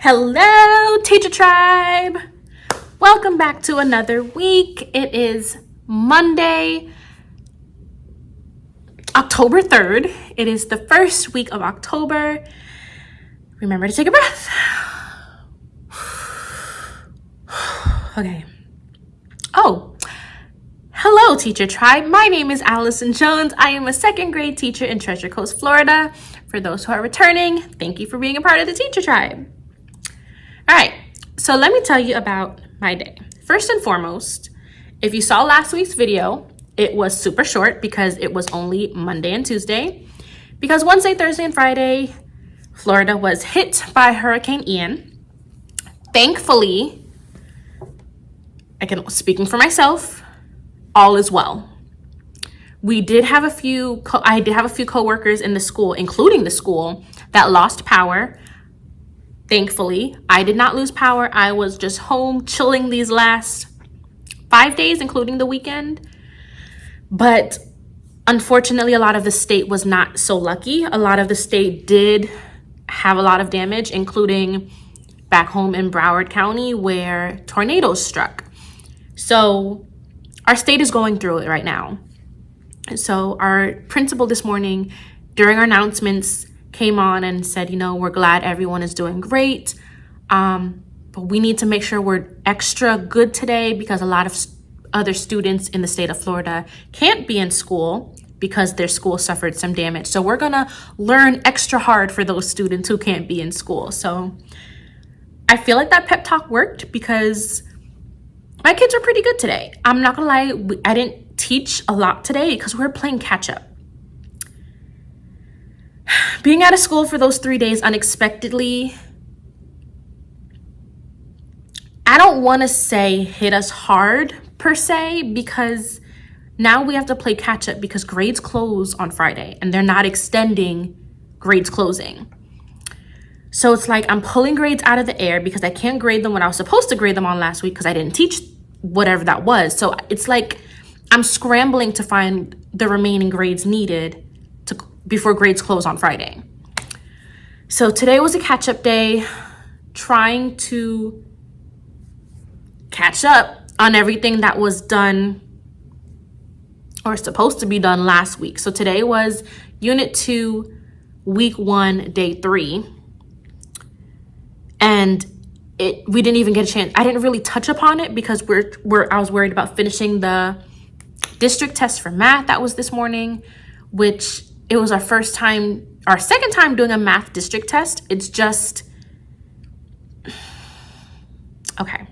Hello, Teacher Tribe. Welcome back to another week. It is Monday, October 3rd. It is the first week of October. Remember to take a breath. Okay. Oh, hello, Teacher Tribe. My name is Allison Jones. I am a second grade teacher in Treasure Coast, Florida. For those who are returning, thank you for being a part of the Teacher Tribe. All right, so let me tell you about my day. First and foremost, if you saw last week's video, it was super short because it was only Monday and Tuesday. Because Wednesday, Thursday, and Friday, Florida was hit by Hurricane Ian. Thankfully, speaking for myself, all is well. I did have a few coworkers in the school, including the school, that lost power. Thankfully, I did not lose power. I was just home chilling these last 5 days, including the weekend. But unfortunately, a lot of the state was not so lucky. A lot of the state did have a lot of damage, including back home in Broward County where tornadoes struck. So our state is going through it right now. So our principal this morning, during our announcements, came on and said, we're glad everyone is doing great, but we need to make sure we're extra good today because a lot of other students in the state of Florida can't be in school because their school suffered some damage. So we're gonna learn extra hard for those students who can't be in school. So I feel like that pep talk worked because my kids are pretty good today. I'm not gonna lie, I didn't teach a lot today because we're playing catch up. Being out of school for those 3 days unexpectedly, I don't want to say hit us hard per se, because now we have to play catch up because grades close on Friday and they're not extending grades closing. So it's like I'm pulling grades out of the air because I can't grade them when I was supposed to grade them on last week because I didn't teach whatever that was. So it's like I'm scrambling to find the remaining grades needed before grades close on Friday. So today was a catch-up day, trying to catch up on everything that was done or supposed to be done last week. So today was Unit 2, Week 1, Day 3. And we didn't even get a chance. I didn't really touch upon it because I was worried about finishing the district test for math that was this morning, which it was our second time doing a math district test. It's just, okay.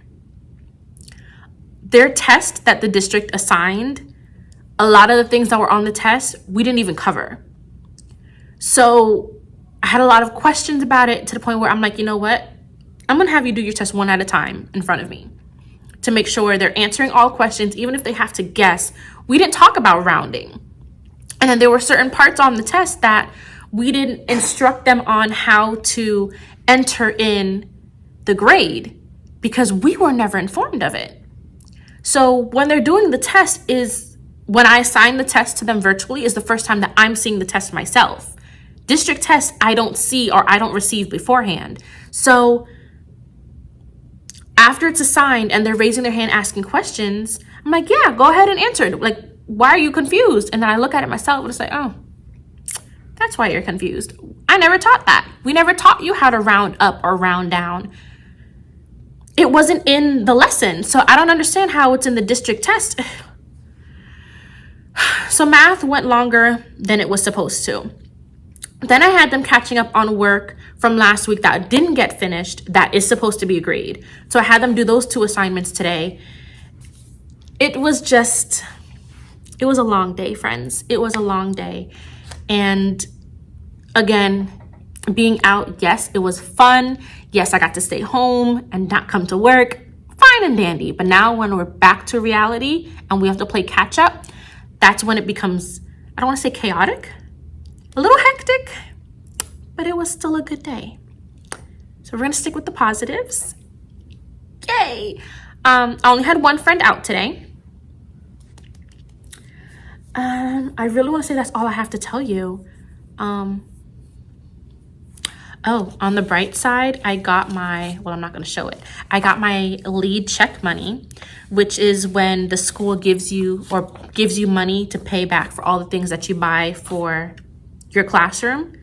Their test that the district assigned, a lot of the things that were on the test, we didn't even cover. So I had a lot of questions about it to the point where I'm like, you know what? I'm gonna have you do your test one at a time in front of me to make sure they're answering all questions, even if they have to guess. We didn't talk about rounding. And then there were certain parts on the test that we didn't instruct them on how to enter in the grade because we were never informed of it. So when they're doing the test when I assign the test to them virtually is the first time that I'm seeing the test myself. District tests I don't see or I don't receive beforehand. So after it's assigned and they're raising their hand asking questions, I'm like, yeah, go ahead and answer it. Like, why are you confused? And then I look at it myself and it's like, oh, that's why you're confused. I never taught that. We never taught you how to round up or round down. It wasn't in the lesson. So I don't understand how it's in the district test. So math went longer than it was supposed to. Then I had them catching up on work from last week that didn't get finished that is supposed to be a grade. So I had them do those 2 assignments today. It was a long day, friends. It was a long day. And again, being out, yes, it was fun. Yes, I got to stay home and not come to work. Fine and dandy. But now when we're back to reality and we have to play catch up, that's when it becomes, I don't want to say chaotic, a little hectic, but it was still a good day. So we're going to stick with the positives. Yay! I only had one friend out today. I really want to say that's all I have to tell you. Oh, on the bright side, I got my, well, I'm not going to show it. I got my lead check money, which is when the school gives you money to pay back for all the things that you buy for your classroom.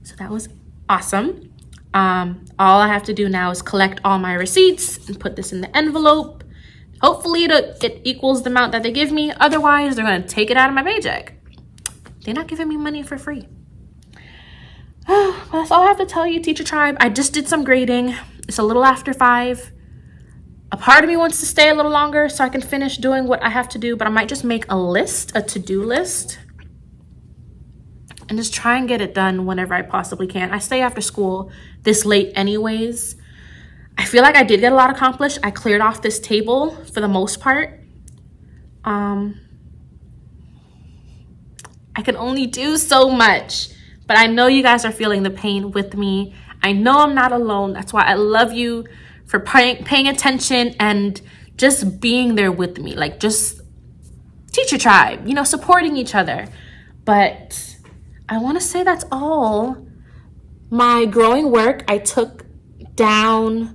So that was awesome. All I have to do now is collect all my receipts and put this in the envelope. Hopefully it equals the amount that they give me. Otherwise, they're going to take it out of my paycheck. They're not giving me money for free. That's all I have to tell you, Teacher Tribe. I just did some grading. It's a little after 5. A part of me wants to stay a little longer so I can finish doing what I have to do, but I might just make a list, a to-do list, and just try and get it done whenever I possibly can. I stay after school this late anyways. I feel like I did get a lot accomplished. I cleared off this table for the most part. I can only do so much, but I know you guys are feeling the pain with me. I know I'm not alone. That's why I love you for paying attention and just being there with me. Like, just Teacher Tribe, you know, supporting each other. But I want to say that's all. My growing work, I took down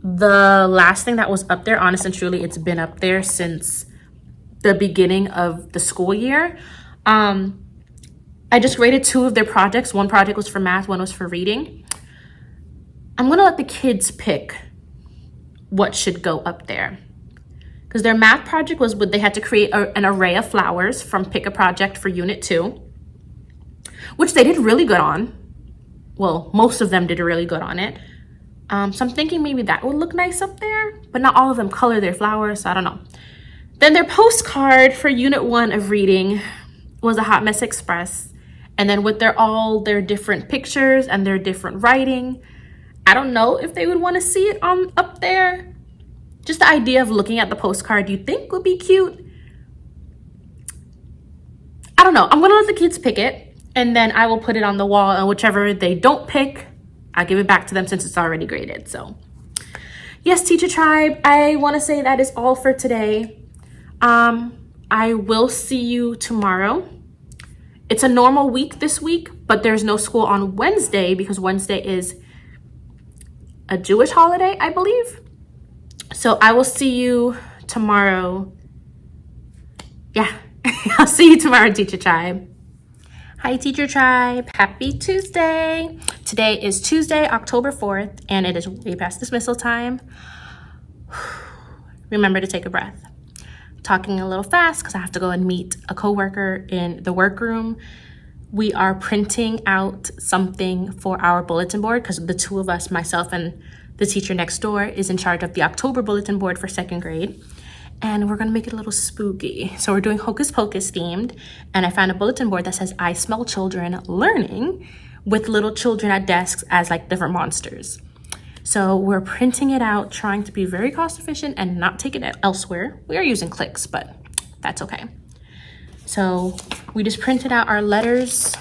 the last thing that was up there. Honest and truly, it's been up there since the beginning of the school year. I just graded 2 of their projects. One project was for math, one was for reading. I'm gonna let the kids pick what should go up there. Because their math project was they had to create an array of flowers from Pick a Project for Unit 2, which they did really good on. Well, most of them did really good on it. So I'm thinking maybe that would look nice up there, but not all of them color their flowers, so I don't know. Then their postcard for Unit 1 of reading was a Hot Mess Express. And then with all their different pictures and their different writing, I don't know if they would want to see it up there. Just the idea of looking at the postcard you think would be cute. I don't know. I'm going to let the kids pick it, and then I will put it on the wall, and whichever they don't pick, I'll give it back to them since it's already graded. So yes, Teacher Tribe, I want to say that is all for today. I will see you tomorrow. It's a normal week this week, but there's no school on Wednesday because Wednesday is a Jewish holiday, I believe. So I will see you tomorrow. Yeah, I'll see you tomorrow, Teacher Tribe. Hi, Teacher Tribe. Happy Tuesday. Today is Tuesday, October 4th, and it is way past dismissal time. Remember to take a breath. Talking a little fast because I have to go and meet a coworker in the workroom. We are printing out something for our bulletin board because the 2 of us, myself and the teacher next door, is in charge of the October bulletin board for 2nd grade. And we're going to make it a little spooky. So we're doing Hocus Pocus themed. And I found a bulletin board that says, I smell children learning, with little children at desks as like different monsters. So we're printing it out, trying to be very cost efficient and not take it elsewhere. We are using clicks, but that's okay. So we just printed out our letters,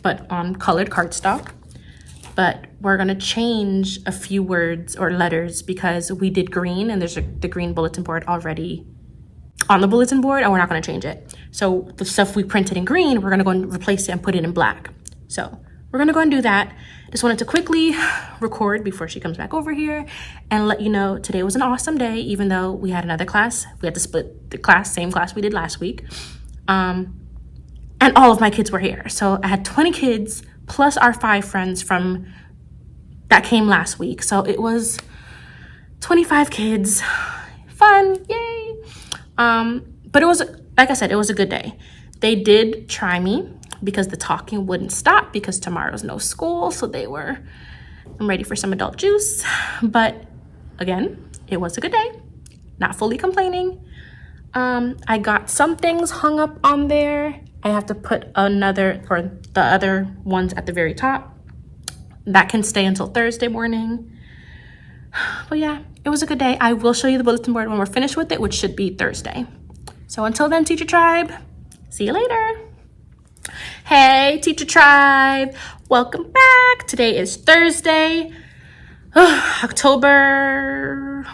but on colored cardstock. But we're gonna change a few words or letters because we did green and there's the green bulletin board already on the bulletin board, and we're not gonna change it. So the stuff we printed in green, we're gonna go and replace it and put it in black. So we're gonna go and do that. Just wanted to quickly record before she comes back over here and let you know today was an awesome day, even though we had another class. We had to split the class, same class we did last week. And all of my kids were here. So I had 20 kids plus our 5 friends that came last week. So it was 25 kids. Fun, yay. But it was, like I said, it was a good day. They did try me because the talking wouldn't stop because tomorrow's no school. So I'm ready for some adult juice. But again, it was a good day. Not fully complaining. I got some things hung up on there. I have to put the other ones at the very top. That can stay until Thursday morning. But yeah, it was a good day. I will show you the bulletin board when we're finished with it, which should be Thursday. So until then, Teacher Tribe, see you later. Hey, Teacher Tribe, welcome back. Today is Thursday, October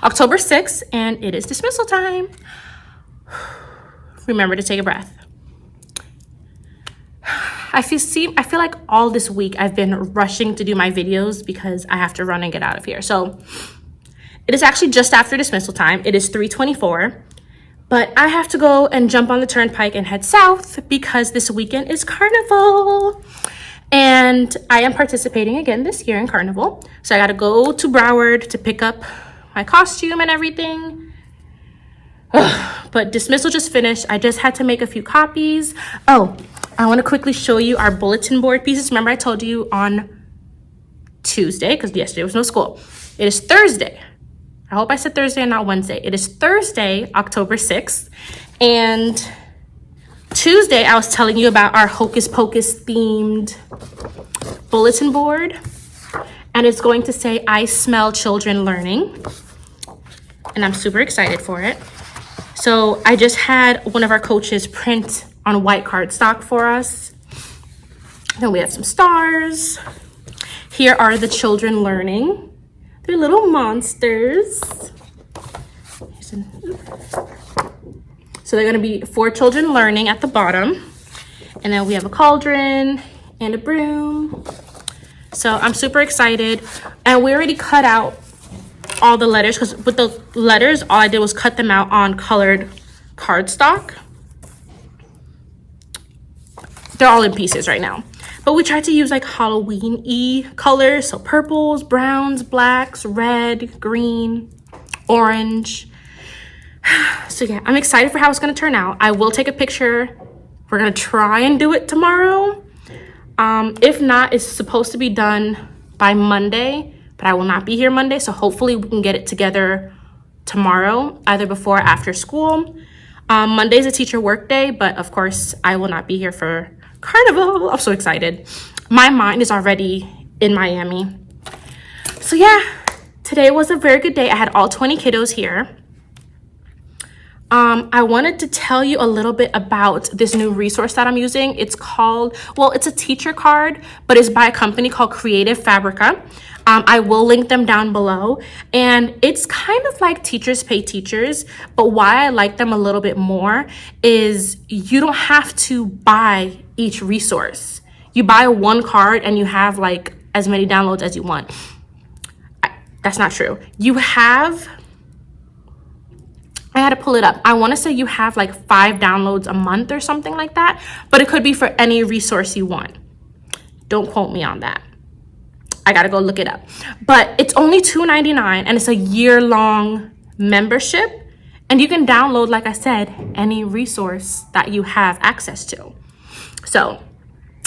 6th, and it is dismissal time. Remember to take a breath. I feel like all this week I've been rushing to do my videos because I have to run and get out of here. So it is actually just after dismissal time. It is 3:24, but I have to go and jump on the turnpike and head south because this weekend is Carnival. And I am participating again this year in Carnival. So I got to go to Broward to pick up my costume and everything. But dismissal just finished. I just had to make a few copies. Oh, I want to quickly show you our bulletin board pieces. Remember I told you on Tuesday, because yesterday was no school. It is Thursday. I hope I said Thursday and not Wednesday. It is Thursday, October 6th. And Tuesday, I was telling you about our Hocus Pocus themed bulletin board. And it's going to say, I smell children learning. And I'm super excited for it. So I just had one of our coaches print on white cardstock for us. Then we have some stars. Here are the children learning. They're little monsters. So they're gonna be 4 children learning at the bottom. And then we have a cauldron and a broom. So I'm super excited. And we already cut out all the letters, because with the letters, all I did was cut them out on colored cardstock. They're all in pieces right now. But we tried to use like Halloween-y colors. So purples, browns, blacks, red, green, orange. So yeah, I'm excited for how it's gonna turn out. I will take a picture. We're gonna try and do it tomorrow. If not, it's supposed to be done by Monday, but I will not be here Monday. So hopefully we can get it together tomorrow, either before or after school. Monday's a teacher work day, but of course I will not be here for Carnival. I'm so excited. My mind is already in Miami. So yeah, today was a very good day. I had all 20 kiddos here. I wanted to tell you a little bit about this new resource that I'm using. It's called, well, it's a teacher card, but it's by a company called Creative Fabrica. I will link them down below. And it's kind of like Teachers Pay Teachers, but why I like them a little bit more is you don't have to buy each resource. You buy one card and you have like as many downloads as you want. That's not true. You have, I had to pull it up. I want to say you have like 5 downloads a month or something like that, but it could be for any resource you want. Don't quote me on that. I gotta go look it up. But it's only $2.99 and it's a year-long membership. And you can download, like I said, any resource that you have access to. So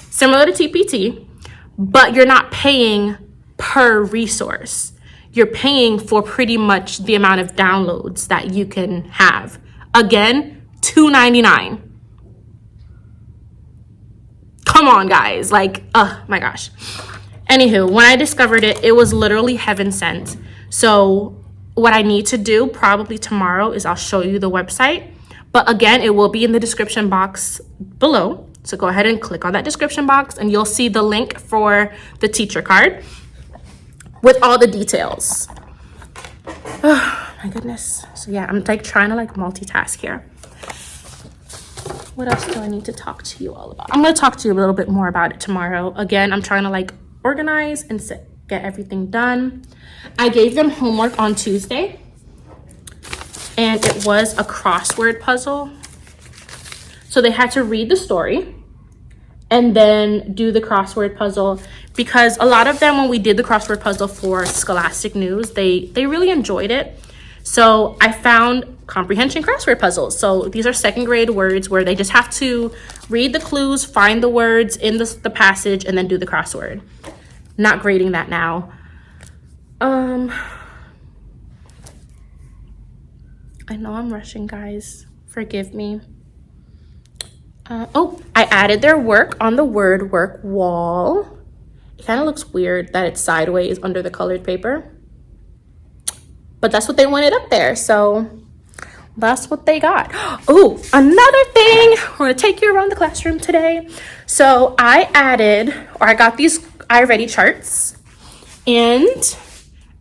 similar to TPT, but you're not paying per resource. You're paying for pretty much the amount of downloads that you can have. Again, $2.99. Come on, guys. Like, oh my gosh. Anywho, when I discovered it, it was literally heaven sent. So what I need to do probably tomorrow is I'll show you the website. But again, it will be in the description box below. So go ahead and click on that description box and you'll see the link for the teacher card with all the details. Oh my goodness. So yeah, I'm like trying to like multitask here. What else do I need to talk to you all about? I'm going to talk to you a little bit more about it tomorrow. Again, I'm trying to like organize and get everything done. I gave them homework on Tuesday and it was a crossword puzzle. So they had to read the story and then do the crossword puzzle, because a lot of them, when we did the crossword puzzle for Scholastic News, they really enjoyed it. So I found Comprehension Crossword puzzles. So these are 2nd grade words where they just have to read the clues, find the words in the passage, and then do the crossword. Not grading that now. I know I'm rushing, guys. Forgive me. I added their work on the word work wall. It kind of looks weird that it's sideways under the colored paper. But that's what they wanted up there, so that's what they got. Oh, another thing. We're gonna take you around the classroom today. So I got these iReady charts and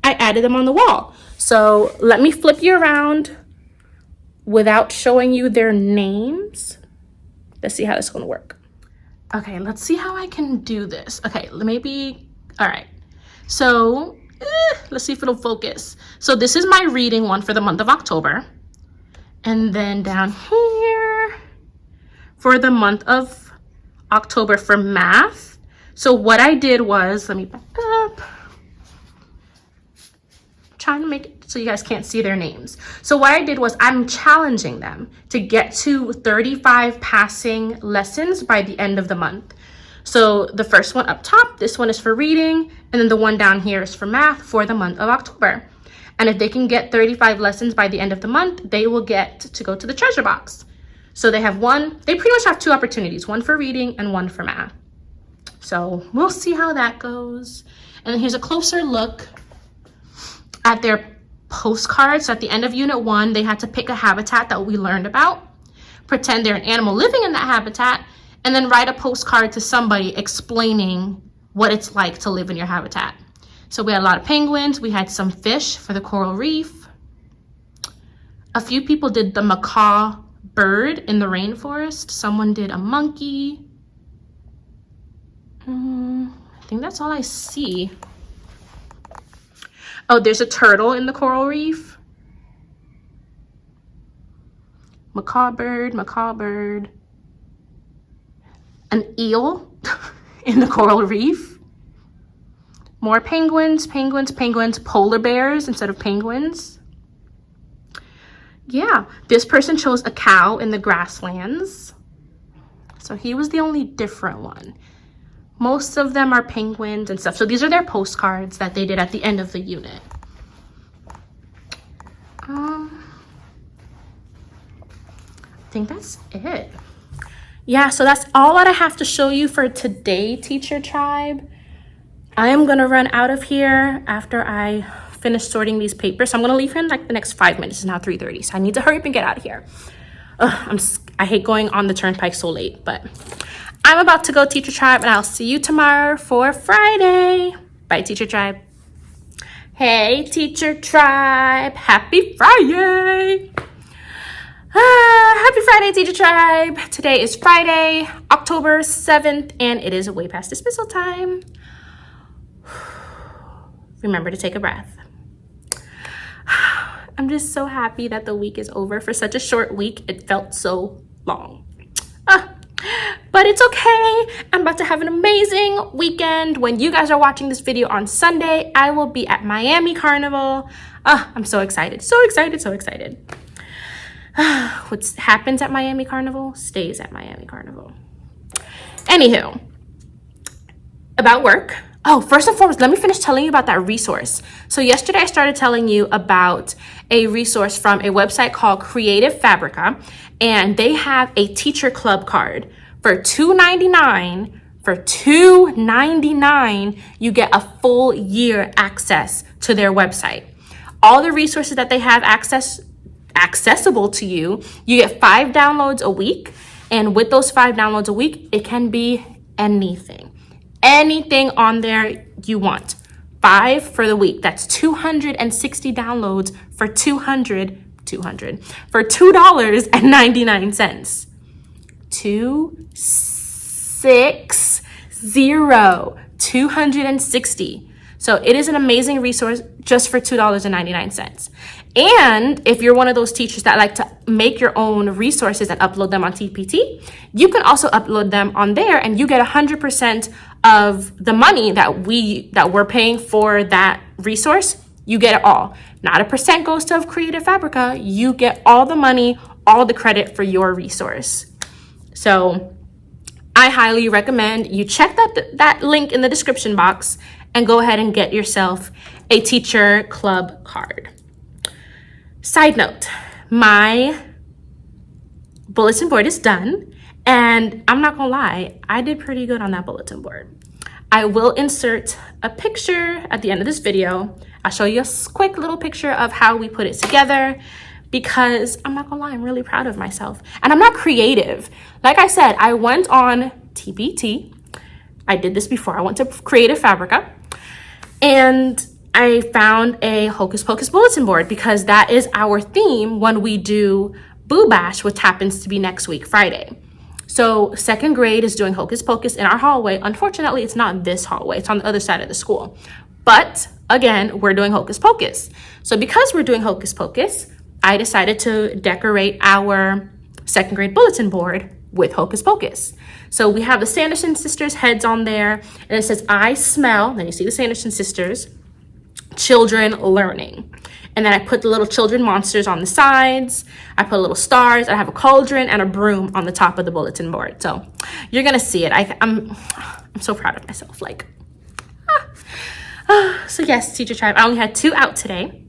I added them on the wall. So let me flip you around without showing you their names. Let's see how this is gonna work. Okay, let's see how I can do this. Okay, maybe, all right. So let's see if it'll focus. So this is my reading one for the month of October. And then down here for the month of October for math. So what I did was, let me back up. Trying to make it so you guys can't see their names. So what I did was I'm challenging them to get to 35 passing lessons by the end of the month. So the first one up top, this one is for reading, and then the one down here is for math for the month of October. And if they can get 35 lessons by the end of the month, they will get to go to the treasure box. So they pretty much have 2 opportunities, one for reading and one for math. So we'll see how that goes. And then here's a closer look at their postcards. So at the end of unit 1, they had to pick a habitat that we learned about, pretend they're an animal living in that habitat, and then write a postcard to somebody explaining what it's like to live in your habitat. So we had a lot of penguins, we had some fish for the coral reef. A few people did the macaw bird in the rainforest. Someone did a monkey. I think that's all I see. Oh, there's a turtle in the coral reef. Macaw bird. An eel in the coral reef. More penguins, polar bears instead of penguins. Yeah, this person chose a cow in the grasslands. So he was the only different one. Most of them are penguins and stuff. So these are their postcards that they did at the end of the unit. I think that's it. Yeah, so that's all that I have to show you for today, Teacher Tribe. I am gonna run out of here after I finish sorting these papers. So I'm gonna leave here in like the next 5 minutes. It's now 3:30, so I need to hurry up and get out of here. I hate going on the turnpike so late, but I'm about to go, Teacher Tribe, and I'll see you tomorrow for Friday. Bye, Teacher Tribe. Hey, Teacher Tribe. Happy Friday. Happy Friday, Teacher Tribe. Today is Friday, October 7th, and it is way past dismissal time. Remember to take a breath. I'm just so happy that the week is over. For such a short week, it felt so long. But it's okay. I'm about to have an amazing weekend. When you guys are watching this video on Sunday, I will be at Miami Carnival. I'm so excited, so excited, so excited. What happens at Miami Carnival stays at Miami Carnival. Anywho, about work. Oh, first and foremost, let me finish telling you about that resource. So yesterday I started telling you about a resource from a website called Creative Fabrica, and they have a teacher club card for $2.99. For $2.99, you get a full year access to their website. All the resources that they have accessible to you, you get 5 downloads a week, and with those 5 downloads a week, it can be anything on there you want. 5 for the week. That's 260 downloads for $2.99. 260. So it is an amazing resource just for $2.99. And if you're one of those teachers that like to make your own resources and upload them on TPT, you can also upload them on there, and you get 100% of the money that we're paying for that resource. You get it all. Not a percent goes to Creative Fabrica. You get all the money, all the credit for your resource. So I highly recommend you check that link in the description box and go ahead and get yourself a teacher club card. Side note, my bulletin board is done, and I'm not gonna lie, I did pretty good on that bulletin board. I will insert a picture at the end of this video. I'll show you a quick little picture of how we put it together, because I'm not gonna lie, I'm really proud of myself. And I'm not creative. Like I said, I went on TPT. I did this before. I went to Creative Fabrica, and I found a Hocus Pocus bulletin board, because that is our theme when we do Boo Bash, which happens to be next week, Friday. So second grade is doing Hocus Pocus in our hallway. Unfortunately, it's not this hallway. It's on the other side of the school. But again, we're doing Hocus Pocus. So because we're doing Hocus Pocus, I decided to decorate our second grade bulletin board with Hocus Pocus. So we have the Sanderson sisters' heads on there, and it says, I smell, then you see the Sanderson sisters, children learning. And then I put the little children monsters on the sides. I put little stars. I have a cauldron and a broom on the top of the bulletin board. So you're gonna see it. I'm so proud of myself. Like, so yes, Teacher Tribe. I only had 2 out today.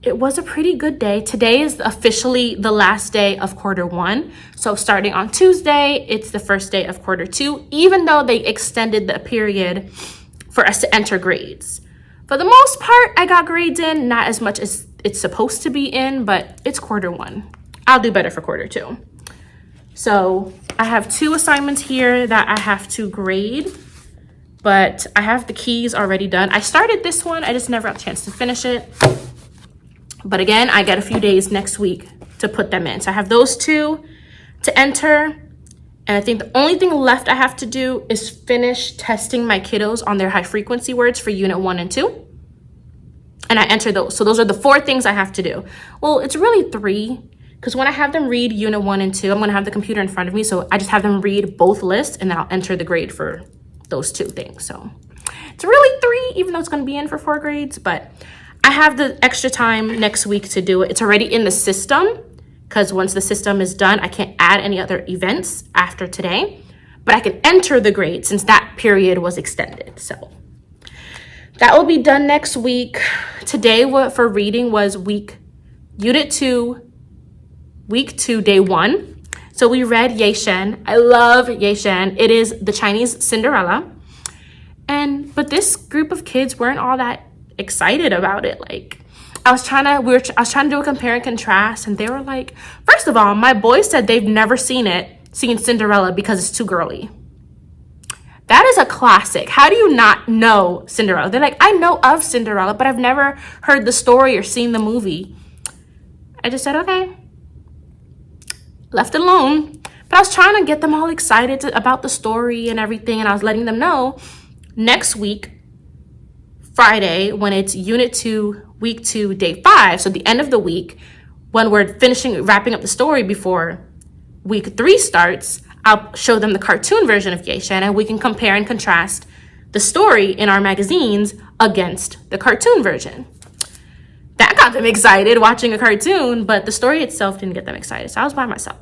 It was a pretty good day. Today is officially the last day of quarter 1. So starting on Tuesday, it's the first day of quarter 2, even though they extended the period for us to enter grades. For the most part, I got grades in, not as much as it's supposed to be in, but it's quarter 1. I'll do better for quarter 2. So I have 2 assignments here that I have to grade, but I have the keys already done. I started this one, I just never got a chance to finish it. But again, I get a few days next week to put them in. So I have those 2 to enter. And I think the only thing left I have to do is finish testing my kiddos on their high frequency words for unit 1 and 2. And I enter those. So those are the 4 things I have to do. Well, it's really 3, because when I have them read unit 1 and 2, I'm going to have the computer in front of me. So I just have them read both lists, and then I'll enter the grade for those 2 things. So it's really 3, even though it's going to be in for 4 grades. But I have the extra time next week to do it. It's already in the system, because once the system is done, I can't add any other events after today, but I can enter the grade since that period was extended. So that will be done next week. Today, what for reading was unit 2, week 2, day 1. So we read Ye Shen. I love Ye Shen. It is the Chinese Cinderella. But this group of kids weren't all that excited about it. Like, I was trying to do a compare and contrast, and they were like, first of all, my boys said they've never seen Cinderella because it's too girly. That is a classic. How do you not know Cinderella? They're like, I know of Cinderella, but I've never heard the story or seen the movie. I just said, okay. Left it alone. But I was trying to get them all excited about the story and everything, and I was letting them know next week, Friday, when it's unit 2, week 2, day 5, so the end of the week, when we're wrapping up the story before week 3 starts, I'll show them the cartoon version of Ye Shen, and we can compare and contrast the story in our magazines against the cartoon version. That got them excited, watching a cartoon, but the story itself didn't get them excited, so I was by myself.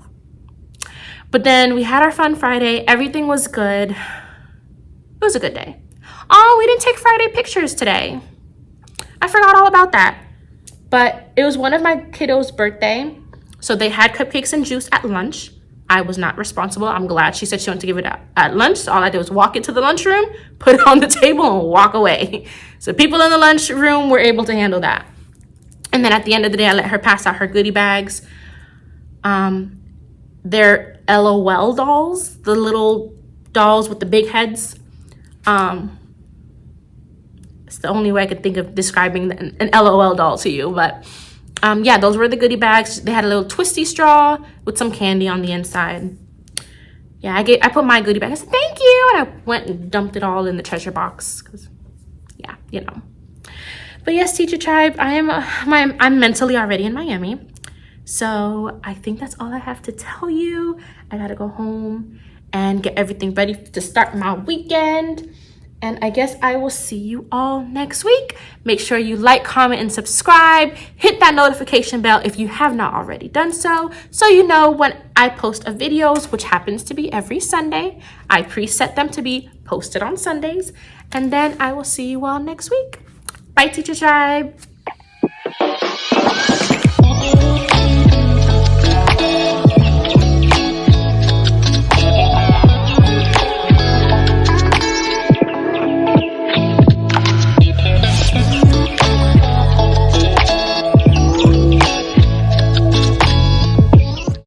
But then we had our fun Friday. Everything was good. It was a good day. Oh, we didn't take Friday pictures today. I forgot all about that. But it was one of my kiddos' birthday, so they had cupcakes and juice at lunch. I was not responsible. I'm glad she said she wanted to give it at lunch. So all I did was walk into the lunchroom, put it on the table, and walk away. So people in the lunchroom were able to handle that. And then at the end of the day, I let her pass out her goodie bags. They're LOL dolls, the little dolls with the big heads. It's the only way I could think of describing an LOL doll to you. But yeah, those were the goodie bags. They had a little twisty straw with some candy on the inside. Yeah, I put my goodie bag. I said, thank you. And I went and dumped it all in the treasure box. Cause yeah, you know. But yes, Teacher Tribe, I'm mentally already in Miami. So I think that's all I have to tell you. I gotta go home and get everything ready to start my weekend. And I guess I will see you all next week. Make sure you like, comment, and subscribe. Hit that notification bell if you have not already done so you know when I post a videos, which happens to be every Sunday. I preset them to be posted on Sundays. And then I will see you all next week. Bye, Teacher Tribe.